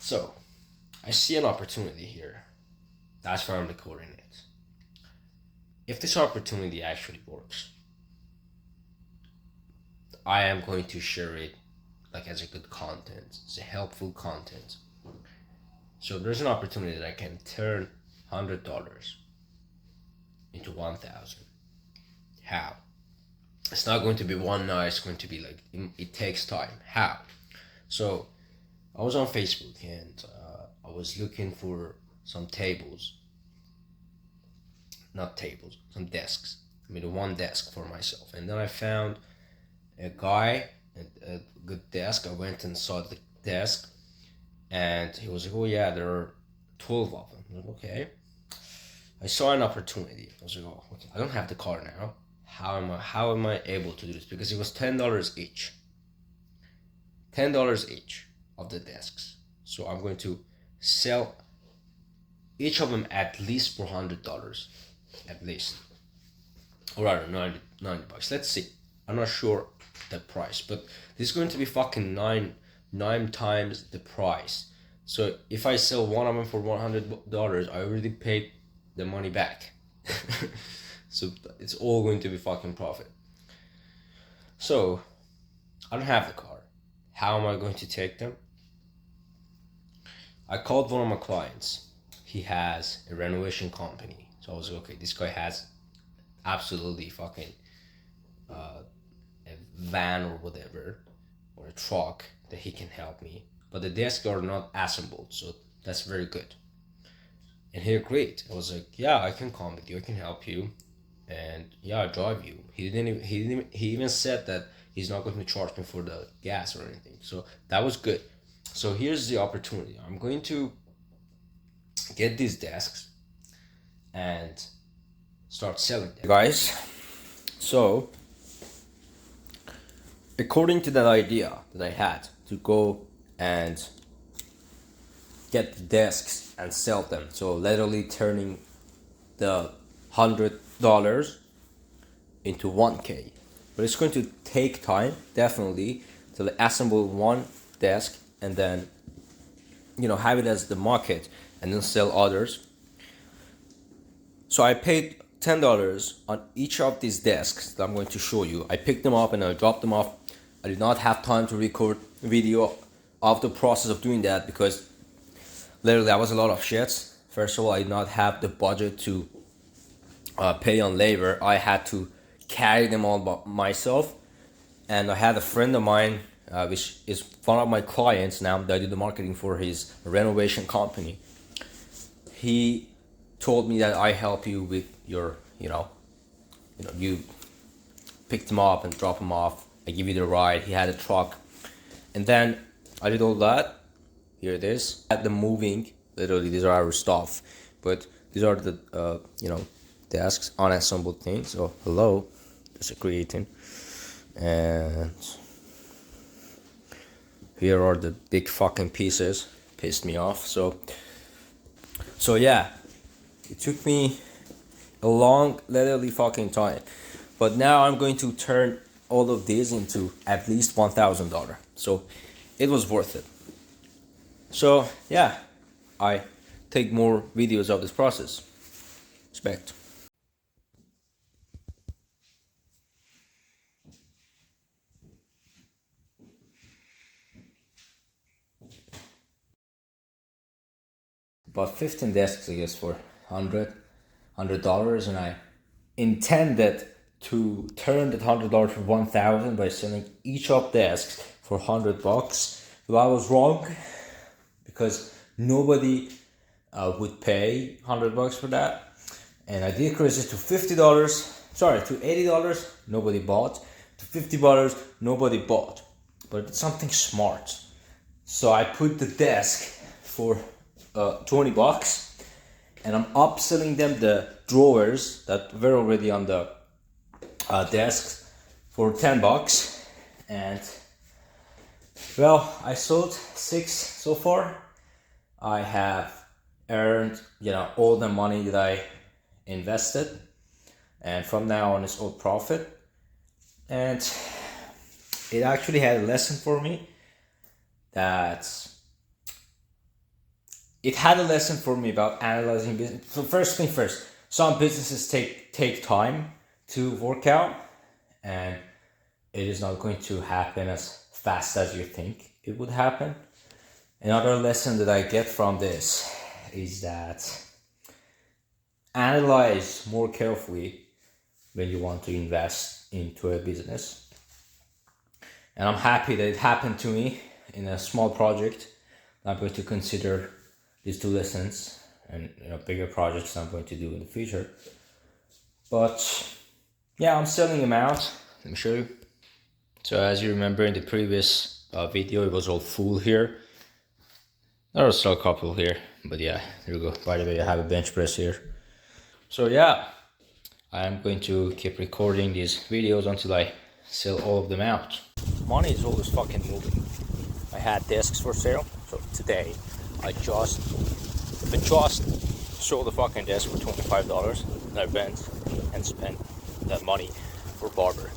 So I see an opportunity here. That's why I'm recording it. If this opportunity actually works, I am going to share it like as a good content, as a helpful content. So there's an opportunity that I can turn $100 into 1,000. How? It's not going to be one night. It's going to be like it takes time. How? So I was on Facebook and I was looking for some tables, not tables, some desks. I made one desk for myself, and then I found a guy at a good desk. I went and saw the desk, and he was like, "Oh yeah, there are 12 of them." I was like, okay. I saw an opportunity. I was like, "Oh, okay. I don't have the car now. How am I able to do this?" Because it was $10 each. $10 each of the desks. So I'm going to sell each of them at least for $100, at least, or rather 90 bucks. Let's see. I'm not sure the price, but this is going to be fucking nine times the price. So if I sell one of them for $100, I already paid the money back. So it's all going to be fucking profit. So I don't have the car. How am I going to take them? I called one of my clients. He has a renovation company. So I was like, okay, this guy has absolutely fucking a van or whatever, or a truck that he can help me. But the desks are not assembled, so that's very good. And he agreed. I was like, yeah, I can come with you. I can help you, and yeah, I'll drive you. He even said that he's not going to charge me for the gas or anything. So that was good. So here's the opportunity. I'm going to get these desks and start selling them, guys. So according to that idea that I had to go and get the desks and sell them, so literally turning the $100 into 1K, but it's going to take time, definitely, to assemble one desk and then have it as the market and then sell others. So I paid $10 on each of these desks that I'm going to show you. I picked them up and I dropped them off. I did not have time to record video of the process of doing that because literally that was a lot of shits. First of all, I did not have the budget to pay on labor. I had to carry them all by myself, and I had a friend of mine, which is one of my clients now, that I do the marketing for his renovation company. He told me that I help you with your, you pick them up and drop them off. I give you the ride. He had a truck, and then I did all that. Here it is. At the moving, literally these are our stuff, but these are the desks, unassembled things. So hello, just creating, and here are the big fucking pieces. Pissed me off. So yeah, it took me a long, literally fucking time, but now I'm going to turn all of these into at least $1,000. So it was worth it. So yeah, I take more videos of this process. Respect. Bought 15 desks, I guess, for $100, and I intended to turn that $100 for 1,000 by selling each of desks for $100. But I was wrong, because nobody would pay $100 for that, and I decreased it to $50. Sorry, to $80. Nobody bought. To $50. Nobody bought. But it's something smart. So I put the desk for $20, and I'm upselling them the drawers that were already on the desks for $10. And well, I sold 6 so far. I have earned all the money that I invested, and from now on it's all profit. And it actually had a lesson for me that it had a lesson for me about analyzing business. So first thing first, some businesses take time to work out, and it is not going to happen as fast as you think it would happen. Another lesson that I get from this is that analyze more carefully when you want to invest into a business. And I'm happy that it happened to me in a small project. I'm going to consider these two lessons and bigger projects I'm going to do in the future. But yeah, I'm selling them out. Let me show you. So as you remember in the previous video, it was all full here. There are still a couple here, but yeah, there we go. By the way, I have a bench press here. So yeah, I'm going to keep recording these videos until I sell all of them out. Money is always fucking moving. I had desks for sale, so today I just sold the fucking desk for $25, and I went and spent that money for barber.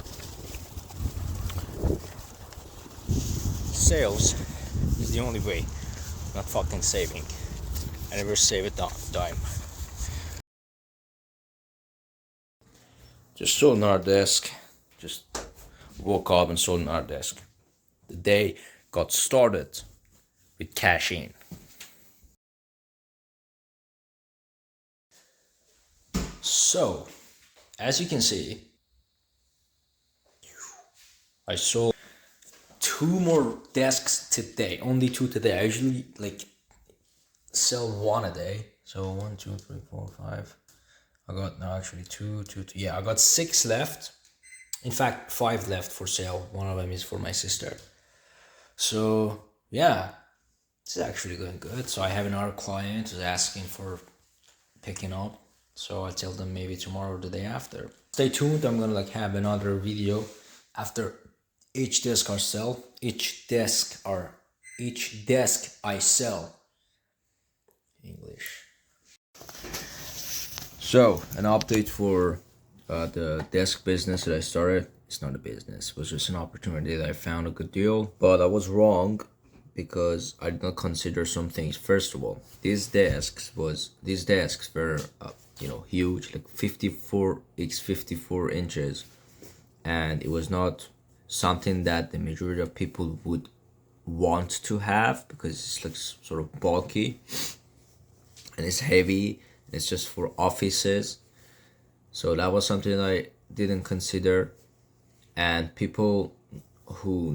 Sales is the only way, not fucking saving. I never save a dime. Just sold another desk. Just woke up and sold another desk. The day got started with cash in. So, as you can see, I sold 2 more desks today. Only 2 today. I usually sell 1 a day. So 1, 2, 3, 4, 5. I got actually 2. Yeah, I got 6 left. In fact, 5 left for sale. One of them is for my sister. So yeah, it's actually going good. So I have another client who's asking for picking up. So I tell them maybe tomorrow or the day after. Stay tuned. I'm gonna have another video after each desk I sell. Each desk I sell. English. So an update for the desk business that I started. It's not a business. It was just an opportunity that I found a good deal. But I was wrong because I did not consider some things. First of all, these desks were huge, like 54 inches, and it was not something that the majority of people would want to have because it's like sort of bulky and it's heavy and it's just for offices. So that was something I didn't consider. And people who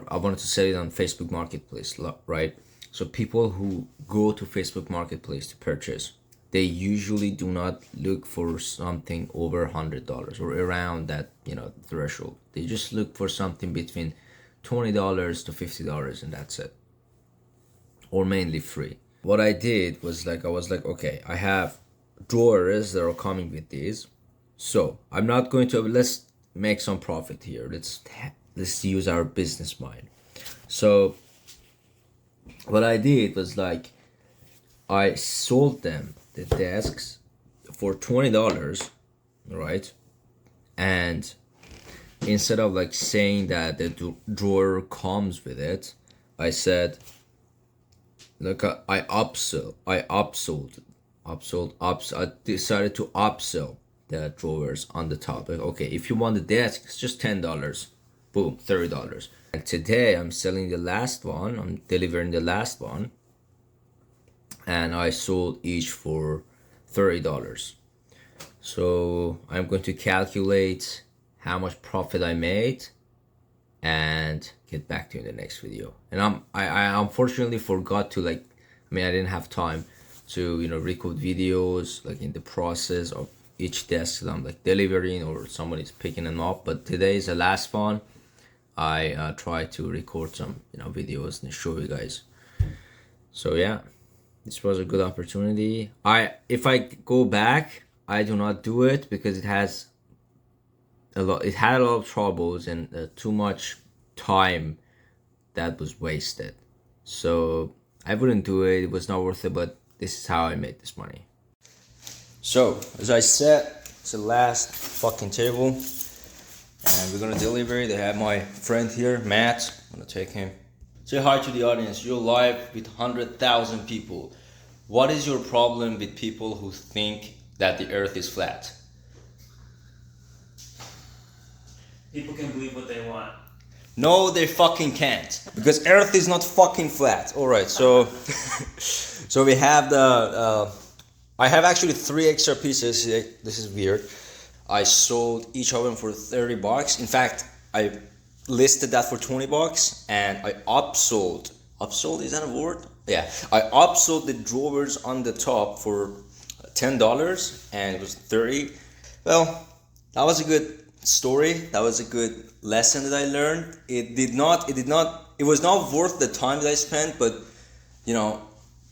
I wanted to sell it on Facebook Marketplace, right? So people who go to Facebook Marketplace to purchase, they usually do not look for something over $100 or around that threshold. They just look for something between $20 to $50, and that's it, or mainly free. What I did was I was like, okay, I have drawers that are coming with these, so I'm not going to, let's make some profit here. Let's use our business mind. So what I did was I sold them the desks for $20, right? And instead of saying that the drawer comes with it, I said, I decided to upsell the drawers on the top. Okay, if you want the desk, it's just $10. Boom, $30. And today I'm selling the last one. I'm delivering the last one, and I sold each for $30. So I'm going to calculate how much profit I made and get back to you in the next video. And I unfortunately forgot to I didn't have time to record videos in the process of each desk that I'm delivering or somebody's picking them up. But today is the last one. I try to record some videos and show you guys. So yeah, this was a good opportunity. If I go back, I do not do it because it had a lot of troubles and too much time that was wasted. So I wouldn't do it. It was not worth it, but this is how I made this money. So as I said, it's the last fucking table, and we're gonna deliver it. I have my friend here, Matt. I'm gonna take him. Say hi to the audience. You're live with 100,000 people. What is your problem with people who think that the earth is flat? People can believe what they want. No, they fucking can't. Because earth is not fucking flat. Alright, so so we have the I have actually 3 extra pieces. This is weird. I sold each of them for $30. In fact, I listed that for $20 and I upsold. Upsold, is that a word? Yeah. I upsold the drawers on the top for $10 and it was $30. Well, that was a good story. That was a good lesson that I learned. It was not worth the time that I spent, but you know,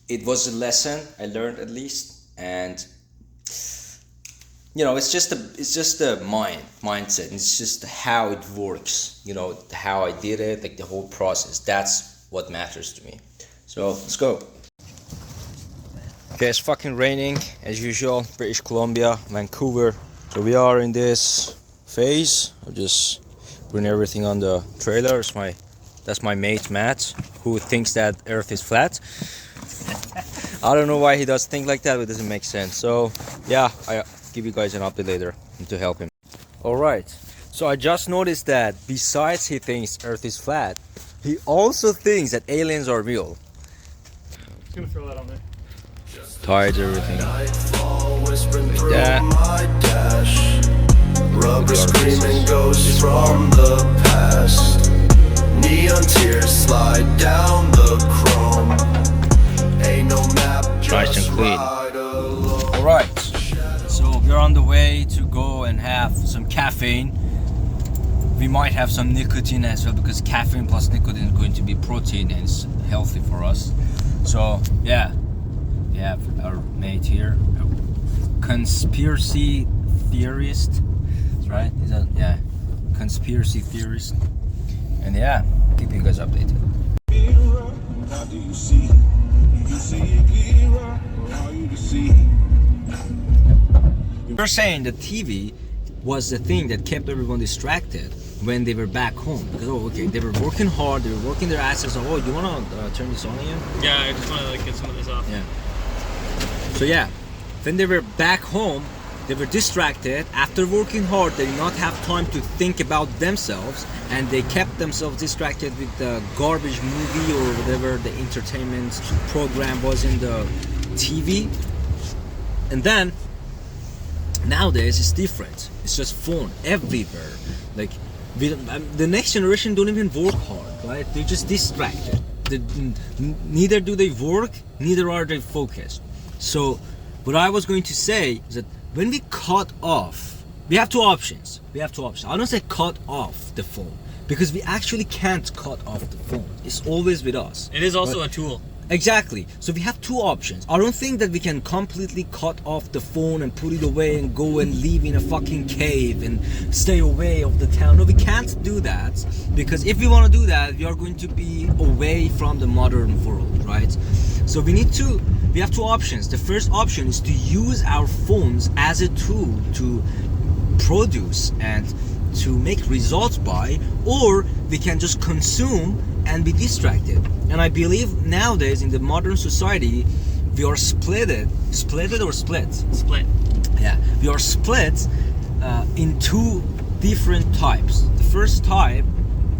it was a lesson I learned at least. And you know, it's just a mindset. It's just how it works. You know, how I did it, like the whole process. That's what matters to me. So let's go. Okay, it's fucking raining as usual. British Columbia, Vancouver. So we are in this phase of just putting everything on the trailer. That's my mate Matt, who thinks that Earth is flat. I don't know why he does think like that, but it doesn't make sense. So yeah, I give you guys an update later to help him. All right. So I just noticed that besides he thinks Earth is flat, he also thinks that aliens are real. Just gonna throw that on there. Tides, everything. Like that. Rubber screaming ghosts from the past. Neon tears slide down the chrome. Ain't no map, Nice and clean. Alright, so we're on the way to go and have some caffeine. We might have some nicotine as well, because caffeine plus nicotine is going to be protein and it's healthy for us. So yeah, we have our mate here, a conspiracy theorist, right? Is that, yeah, conspiracy theorist. And yeah, keep you guys updated. How do you see? You see it clearer, or are you deceived? You're saying the TV was the thing that kept everyone distracted when they were back home, because okay, they were working hard, they were working their asses off. Oh, you wanna turn this on again? Yeah, I just wanna like get some of this off. Yeah. So yeah, when they were back home, they were distracted. After working hard, they did not have time to think about themselves, and they kept themselves distracted with the garbage movie or whatever the entertainment program was in the TV. And then nowadays it's different. It's just phone everywhere. Like the next generation don't even work hard, right? They're just distracted. Neither do they work, neither are they focused. So what I was going to say is that when we cut off, we have two options. I don't say cut off the phone, because we actually can't cut off the phone. It's always with us. It is also a tool. Exactly. So we have two options. I don't think that we can completely cut off the phone and put it away and go and live in a fucking cave and stay away of the town. No, we can't do that, because if we want to do that, we are going to be away from the modern world, right? So we have two options. The first option is to use our phones as a tool to produce and to make results by, or we can just consume and be distracted. And I believe nowadays in the modern society, we are split. Yeah, we are split in two different types. The first type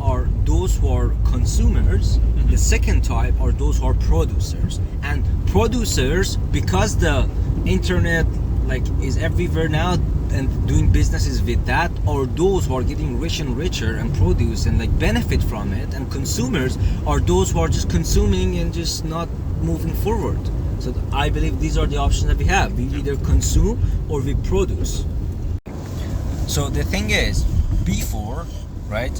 are those who are consumers. The second type are those who are producers. And producers, because the internet like is everywhere now and doing businesses with that, or those who are getting rich and richer and produce and like benefit from it. And consumers are those who are just consuming and just not moving forward. So I believe these are the options that we have. We either consume or we produce. So the thing is, before, right,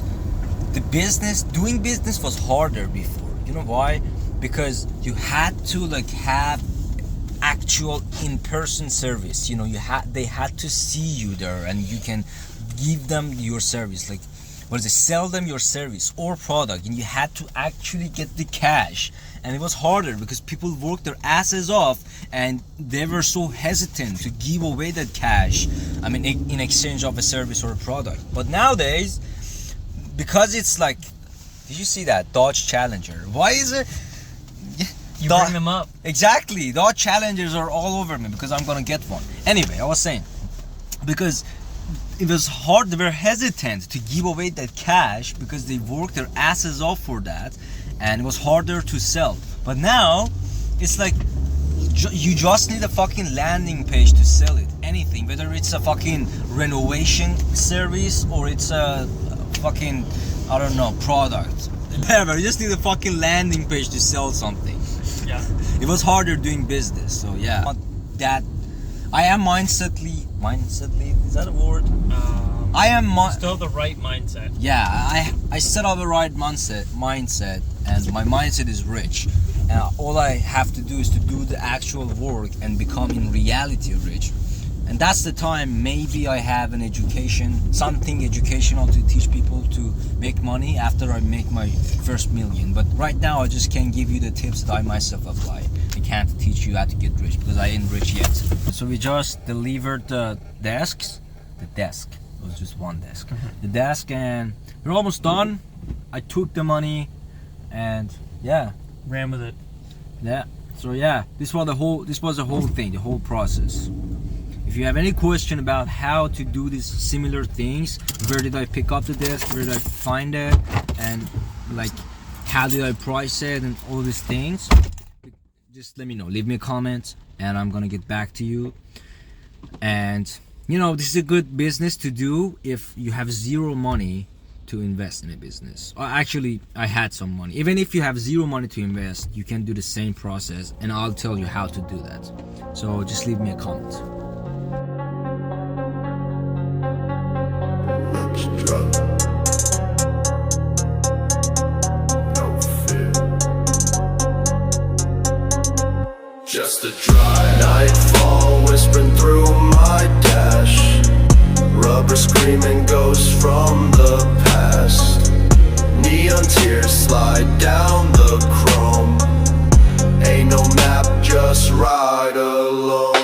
doing business was harder before. You know why? Because you had to like have actual in-person service. You know, they had to see you there, and you can give them your service, like sell them your service or product, and you had to actually get the cash. And it was harder because people worked their asses off and they were so hesitant to give away that cash, I mean, in exchange of a service or a product. But nowadays, because it's like, did you see that Dodge Challenger? Why is it You Dodge- bring them up. Exactly. Dodge Challengers are all over me because I'm gonna get one. Anyway, I was saying, because it was hard, they were hesitant to give away that cash because they worked their asses off for that, and it was harder to sell. But now, it's like you just need a fucking landing page to sell it. Anything, whether it's a fucking renovation service or it's a fucking, I don't know, product. Whatever, you just need a fucking landing page to sell something. Yeah. It was harder doing business, so yeah. That I am mindsetly, is that a word? I am Still the right mindset. yeah, I set up the right mindset, and my mindset is rich. And all I have to do is to do the actual work and become in reality rich. And that's the time maybe I have an education, something educational to teach people to make money after I make my first million. But right now I just can't give you the tips that I myself apply. I can't teach you how to get rich because I ain't rich yet. So we just delivered the desks. The desk. It was just one desk. The desk, and we're almost done. I took the money and yeah. Ran with it. Yeah. So yeah, this was the whole thing, the whole process. If you have any question about how to do these similar things, where did I pick up the desk, where did I find it, and like how did I price it and all these things, just let me know. Leave me a comment and I'm gonna get back to you. And you know, this is a good business to do if you have zero money to invest in a business. Actually, I had some money. Even if you have zero money to invest, you can do the same process, and I'll tell you how to do that. So just leave me a comment. Let's drop. No fear. Just a dry nightfall whispering through my dash. Rubber screaming ghosts from the past. Neon tears slide down the chrome. Ain't no map, just ride alone.